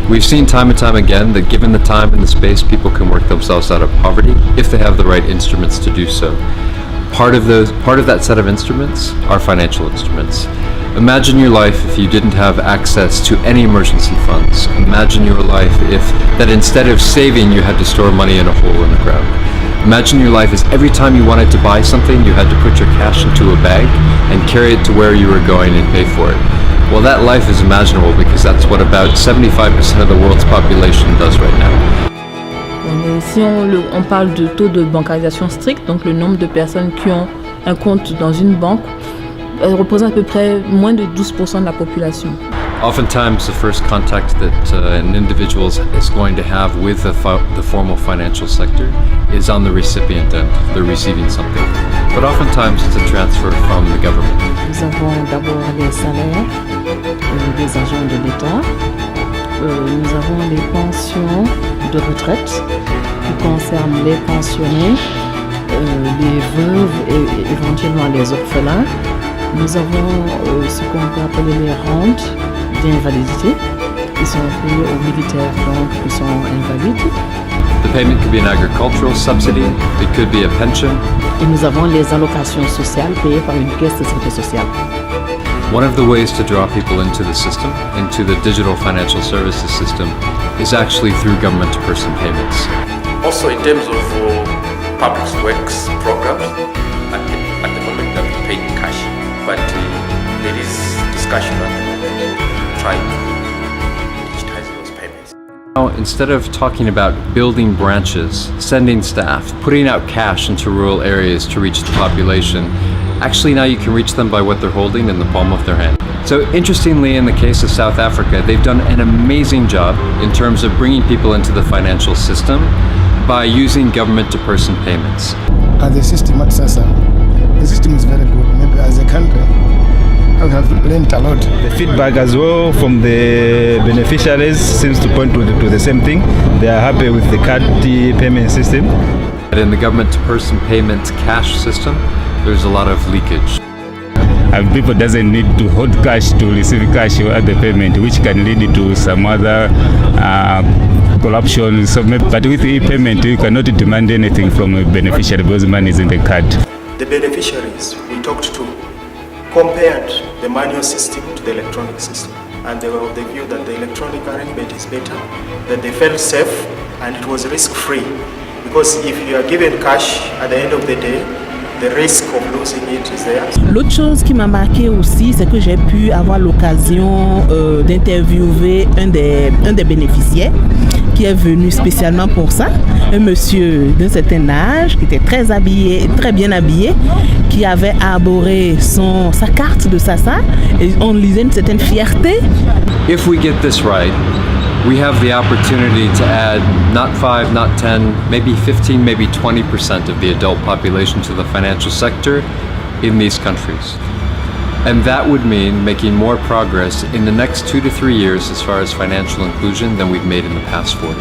We've seen time and time again that given the time and the space, people can work themselves out of poverty if they have the right instruments to do so. Part of that set of instruments are financial instruments. Imagine your life if you didn't have access to any emergency funds. Imagine your life if that instead of saving, you had to store money in a hole in the ground. Imagine your life as every time you wanted to buy something, you had to put your cash into a bag and carry it to where you were going and pay for it. Well, that life is imaginable because that's what about 75% of the world's population does right now. Si on parle de taux de bancarisation strict, donc le nombre de personnes qui ont un compte dans une banque, représente à peu près moins de 12% de la population. Oftentimes, the first contact that an individual is going to have with the formal financial sector is on the recipient end. They're receiving something. But oftentimes, it's a transfer from the government. Nous avons d'abord les salaires des agents de l'État. Nous avons les pensions de retraite qui concernent les pensionnés, les veuves et éventuellement les orphelins. Nous avons ce qu'on peut appeler les rentes d'invalidité qui sont payées aux militaires donc qui sont invalides. The payment could be an agricultural subsidy, it could be a pension. Et nous avons les allocations sociales payées par une caisse de sécurité sociale. One of the ways to draw people into the system, into the digital financial services system, is actually through government-to-person payments. Also in terms of public works programs, at the moment that we pay in cash, but there is discussion at the moment trying to digitize those payments. Now, instead of talking about building branches, sending staff, putting out cash into rural areas to reach the population, actually now you can reach them by what they're holding in the palm of their hand. So interestingly, in the case of South Africa, they've done an amazing job in terms of bringing people into the financial system by using government-to-person payments. The system at SASA, the system is very good. Maybe as a country, I have learned a lot. The feedback as well from the beneficiaries seems to point to the same thing. They are happy with the card payment system. In the government-to-person payments cash system, there's a lot of leakage. And people doesn't need to hold cash to receive cash or other payment, which can lead to some other corruption. So, but with e-payment, you cannot demand anything from a beneficiary because money is in the card. The beneficiaries we talked to compared the manual system to the electronic system, and they were of the view that the electronic arrangement is better, that they felt safe and it was risk-free. Because if you are given cash at the end of the day, the risk of losing it is there. L'autre chose qui m'a marqué aussi, c'est que j'ai pu avoir l'occasion d'interviewer un des bénéficiaires qui est venu spécialement pour ça, un monsieur d'un certain âge qui était très habillé, très bien habillé, qui avait arboré sa carte de SASA et on lisait une certaine fierté. If we get this right, we have the opportunity to add not 5, not 10, maybe 15, maybe 20% of the adult population to the financial sector in these countries. And that would mean making more progress in the next 2 to 3 years as far as financial inclusion than we've made in the past 40.